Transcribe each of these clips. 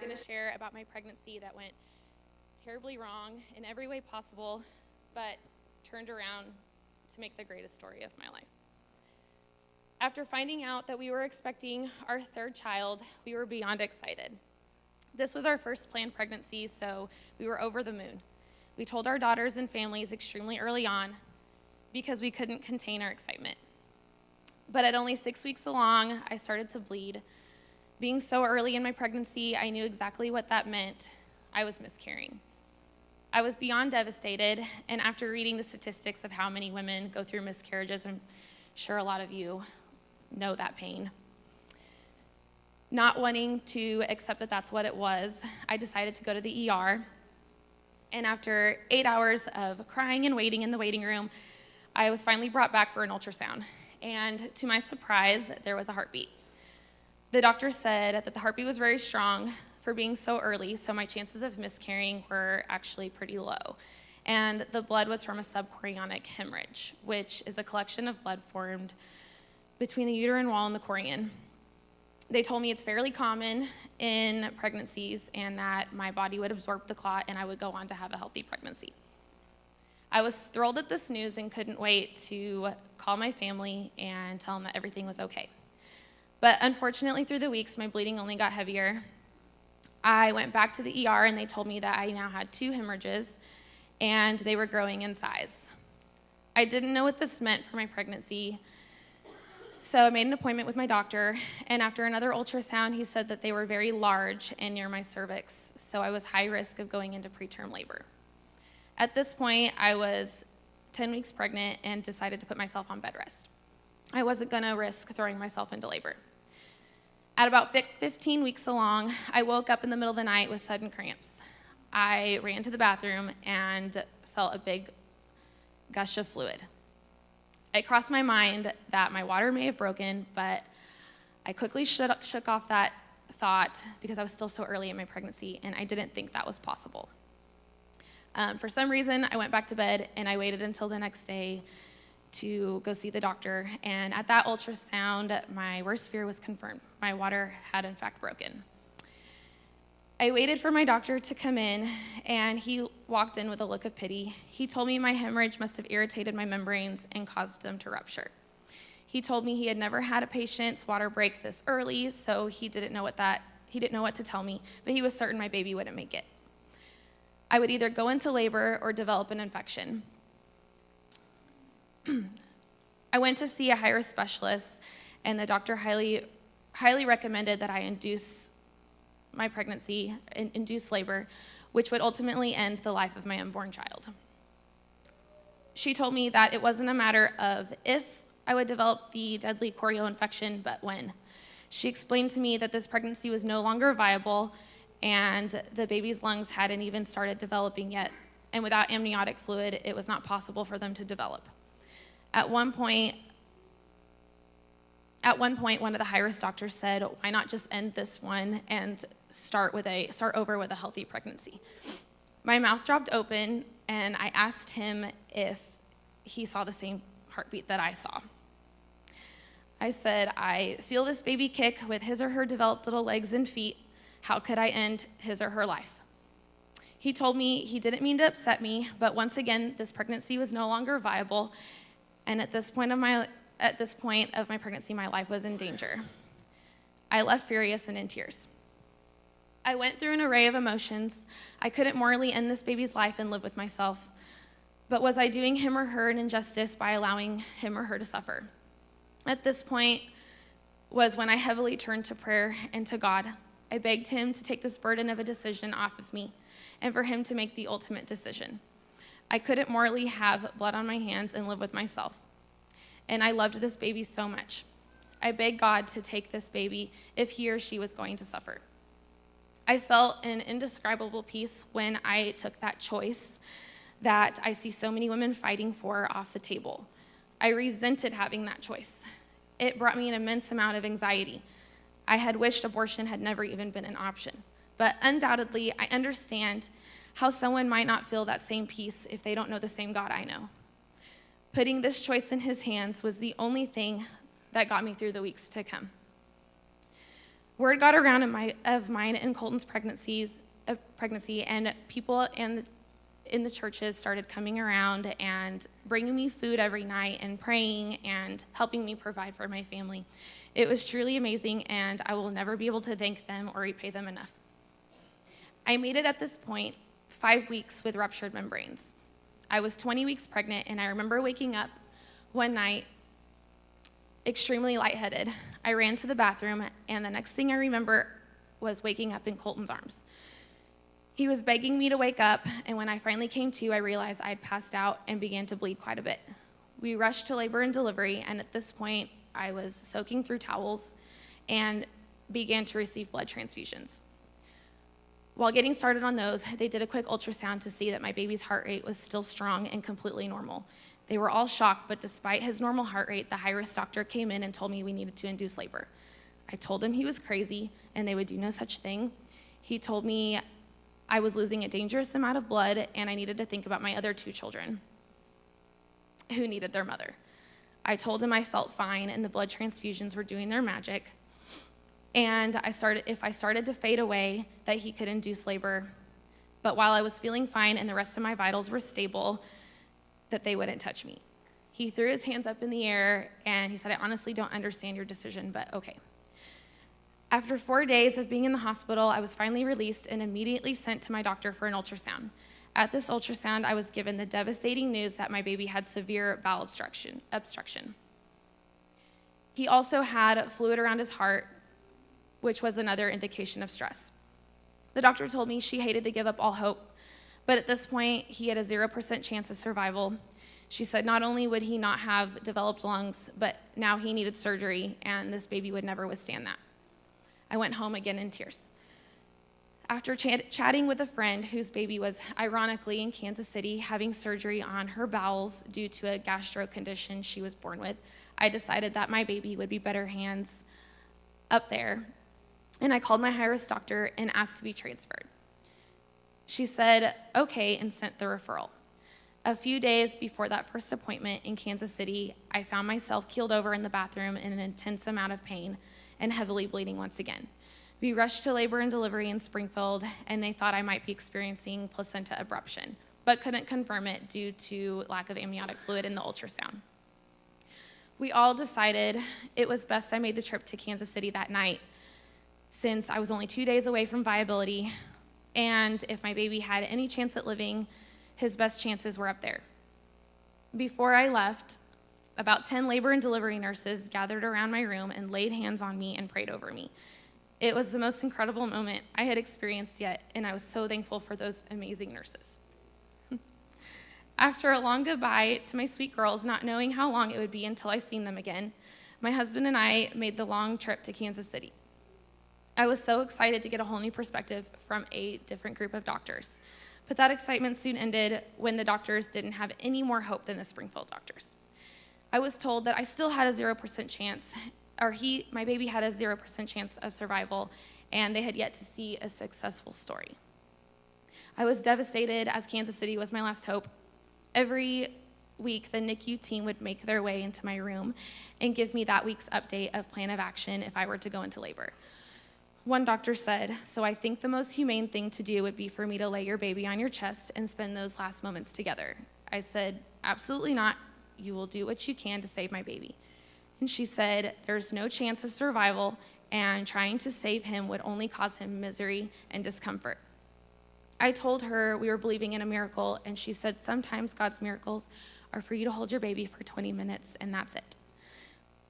going to share about my pregnancy that went terribly wrong in every way possible, but turned around to make the greatest story of my life. After finding out that we were expecting our third child, we were beyond excited. This was our first planned pregnancy, so we were over the moon. We told our daughters and families extremely early on because we couldn't contain our excitement. But at only 6 weeks along, I started to bleed. Being so early in my pregnancy, I knew exactly what that meant. I was miscarrying. I was beyond devastated, and after reading the statistics of how many women go through miscarriages, I'm sure a lot of you know that pain. Not wanting to accept that that's what it was, I decided to go to the ER, and after 8 hours of crying and waiting in the waiting room, I was finally brought back for an ultrasound, and to my surprise, there was a heartbeat. The doctor said that the heartbeat was very strong for being so early, so my chances of miscarrying were actually pretty low. And the blood was from a subchorionic hemorrhage, which is a collection of blood formed between the uterine wall and the chorion. They told me it's fairly common in pregnancies and that my body would absorb the clot and I would go on to have a healthy pregnancy. I was thrilled at this news and couldn't wait to call my family and tell them that everything was okay. But unfortunately, through the weeks, my bleeding only got heavier. I went back to the ER and they told me that I now had 2 hemorrhages and they were growing in size. I didn't know what this meant for my pregnancy, so I made an appointment with my doctor, and after another ultrasound, he said that they were very large and near my cervix, so I was high risk of going into preterm labor. At this point, I was 10 weeks pregnant and decided to put myself on bed rest. I wasn't going to risk throwing myself into labor. At about 15 weeks along, I woke up in the middle of the night with sudden cramps. I ran to the bathroom and felt a big gush of fluid. It crossed my mind that my water may have broken, but I quickly shook off that thought because I was still so early in my pregnancy, and I didn't think that was possible. For some reason, I went back to bed, and I waited until the next day to go see the doctor, and at that ultrasound, my worst fear was confirmed. My water had in fact broken. I waited for my doctor to come in, and he walked in with a look of pity. He told me my hemorrhage must have irritated my membranes and caused them to rupture. He told me he had never had a patient's water break this early, so he didn't know what to tell me, but he was certain my baby wouldn't make it. I would either go into labor or develop an infection. I went to see a high-risk specialist, and the doctor highly recommended that I induce my pregnancy, induce labor, which would ultimately end the life of my unborn child. She told me that it wasn't a matter of if I would develop the deadly choreo infection, but when. She explained to me that this pregnancy was no longer viable, and the baby's lungs hadn't even started developing yet, and without amniotic fluid, it was not possible for them to develop. At one point, one of the high-risk doctors said, "Why not just end this one and start over with a healthy pregnancy?" My mouth dropped open, and I asked him if he saw the same heartbeat that I saw. I said, "I feel this baby kick with his or her developed little legs and feet. How could I end his or her life?" He told me he didn't mean to upset me, but once again, this pregnancy was no longer viable, and at this point of my pregnancy, my life was in danger. I left furious and in tears. I went through an array of emotions. I couldn't morally end this baby's life and live with myself, but was I doing him or her an injustice by allowing him or her to suffer? At this point was when I heavily turned to prayer and to God. I begged him to take this burden of a decision off of me and for him to make the ultimate decision. I couldn't morally have blood on my hands and live with myself. And I loved this baby so much. I begged God to take this baby if he or she was going to suffer. I felt an indescribable peace when I took that choice that I see so many women fighting for off the table. I resented having that choice. It brought me an immense amount of anxiety. I had wished abortion had never even been an option. But undoubtedly, I understand how someone might not feel that same peace if they don't know the same God I know. Putting this choice in his hands was the only thing that got me through the weeks to come. Word got around of mine and Colton's pregnancy, and people in the churches started coming around and bringing me food every night and praying and helping me provide for my family. It was truly amazing, and I will never be able to thank them or repay them enough. I made it at this point 5 weeks with ruptured membranes. I was 20 weeks pregnant, and I remember waking up one night extremely lightheaded. I ran to the bathroom, and the next thing I remember was waking up in Colton's arms. He was begging me to wake up, and when I finally came to, I realized I had passed out and began to bleed quite a bit. We rushed to labor and delivery, and at this point, I was soaking through towels and began to receive blood transfusions. While getting started on those, they did a quick ultrasound to see that my baby's heart rate was still strong and completely normal. They were all shocked, but despite his normal heart rate, the high-risk doctor came in and told me we needed to induce labor. I told him he was crazy and they would do no such thing. He told me I was losing a dangerous amount of blood and I needed to think about my other 2 children who needed their mother. I told him I felt fine and the blood transfusions were doing their magic. And if I started to fade away, that he could induce labor. But while I was feeling fine and the rest of my vitals were stable, that they wouldn't touch me. He threw his hands up in the air and he said, I honestly don't understand your decision, but okay. After 4 days of being in the hospital, I was finally released and immediately sent to my doctor for an ultrasound. At this ultrasound, I was given the devastating news that my baby had severe bowel obstruction. He also had fluid around his heart, which was another indication of stress. The doctor told me she hated to give up all hope, but at this point, he had a 0% chance of survival. She said not only would he not have developed lungs, but now he needed surgery, and this baby would never withstand that. I went home again in tears. After chatting with a friend whose baby was ironically in Kansas City having surgery on her bowels due to a gastro condition she was born with, I decided that my baby would be better hands up there. And I called my high-risk doctor and asked to be transferred. She said, okay, and sent the referral. A few days before that first appointment in Kansas City, I found myself keeled over in the bathroom in an intense amount of pain and heavily bleeding once again. We rushed to labor and delivery in Springfield, and they thought I might be experiencing placenta abruption, but couldn't confirm it due to lack of amniotic fluid in the ultrasound. We all decided it was best I made the trip to Kansas City that night, since I was only 2 days away from viability, and if my baby had any chance at living, his best chances were up there. Before I left, about 10 labor and delivery nurses gathered around my room and laid hands on me and prayed over me. It was the most incredible moment I had experienced yet, and I was so thankful for those amazing nurses. After a long goodbye to my sweet girls, not knowing how long it would be until I seen them again, my husband and I made the long trip to Kansas City. I was so excited to get a whole new perspective from a different group of doctors. But that excitement soon ended when the doctors didn't have any more hope than the Springfield doctors. I was told that I still had a 0% chance, or my baby had a 0% chance of survival, and they had yet to see a successful story. I was devastated, as Kansas City was my last hope. Every week, the NICU team would make their way into my room and give me that week's update of plan of action if I were to go into labor. One doctor said, so I think the most humane thing to do would be for me to lay your baby on your chest and spend those last moments together. I said, absolutely not. You will do what you can to save my baby. And she said, there's no chance of survival, and trying to save him would only cause him misery and discomfort. I told her we were believing in a miracle, and she said, sometimes God's miracles are for you to hold your baby for 20 minutes, and that's it.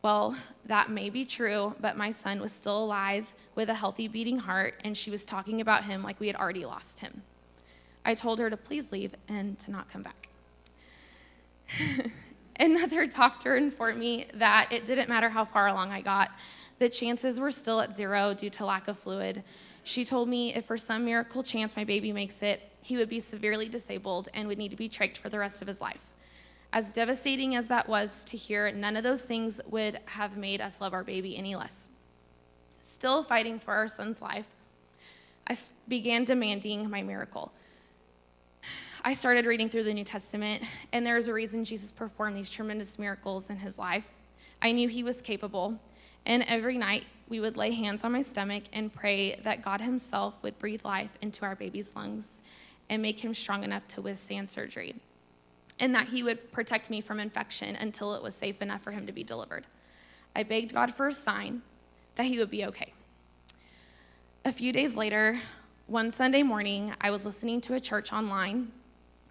Well, that may be true, but my son was still alive with a healthy beating heart, and she was talking about him like we had already lost him. I told her to please leave and to not come back. Another doctor informed me that it didn't matter how far along I got. The chances were still at 0 due to lack of fluid. She told me if for some miracle chance my baby makes it, he would be severely disabled and would need to be trached for the rest of his life. As devastating as that was to hear, none of those things would have made us love our baby any less. Still fighting for our son's life, I began demanding my miracle. I started reading through the New Testament, and there is a reason Jesus performed these tremendous miracles in his life. I knew he was capable, And every night, we would lay hands on my stomach and pray that God himself would breathe life into our baby's lungs and make him strong enough to withstand surgery, and that he would protect me from infection until it was safe enough for him to be delivered. I begged God for a sign that he would be okay. A few days later, one Sunday morning, I was listening to a church online.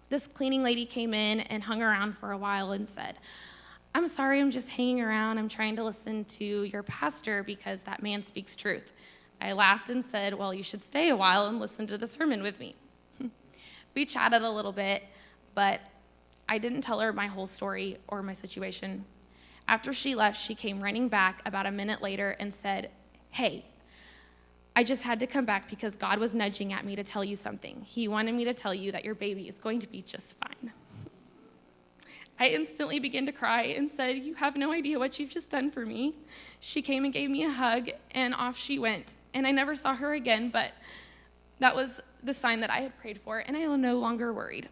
This cleaning lady came in and hung around for a while and said, "I'm sorry, I'm just hanging around. I'm trying to listen to your pastor because that man speaks truth." I laughed and said, "Well, you should stay a while and listen to the sermon with me." We chatted a little bit, but I didn't tell her my whole story or my situation. After she left, she came running back about a minute later and said, "Hey, I just had to come back because God was nudging at me to tell you something. He wanted me to tell you that your baby is going to be just fine." I instantly began to cry and said, "You have no idea what you've just done for me." She came and gave me a hug, and off she went. And I never saw her again, but that was the sign that I had prayed for, and I am no longer worried.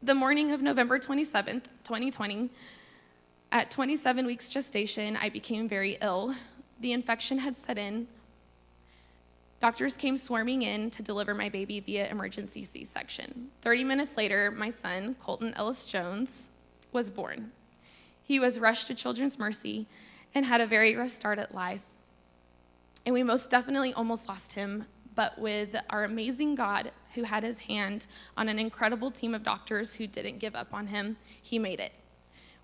The morning of November 27th, 2020, at 27 weeks gestation, I became very ill. The infection had set in. Doctors came swarming in to deliver my baby via emergency C-section. 30 minutes later, my son, Colton Ellis Jones, was born. He was rushed to Children's Mercy and had a very rough start at life. And we most definitely almost lost him, but with our amazing God, who had his hand on an incredible team of doctors who didn't give up on him, he made it.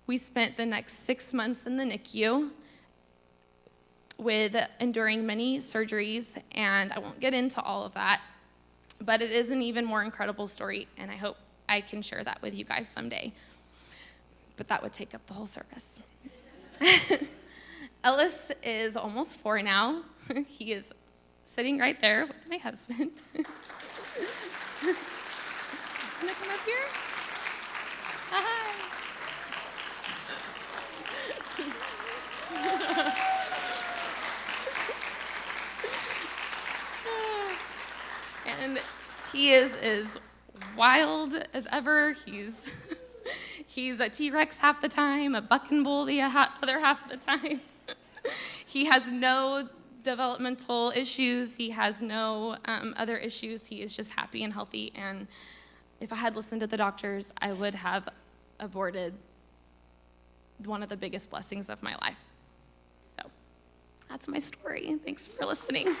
We spent the next 6 months in the NICU with enduring many surgeries, and I won't get into all of that, but it is an even more incredible story, and I hope I can share that with you guys someday. But that would take up the whole service. Ellis is almost 4 now. He is sitting right there with my husband. Wanna come up here? Hi. And he is as wild as ever. He's a T-Rex half the time, a buck and bull the other half of the time. He has no developmental issues. He has no other issues. He is just happy and healthy. And if I had listened to the doctors, I would have aborted one of the biggest blessings of my life. So that's my story. Thanks for listening.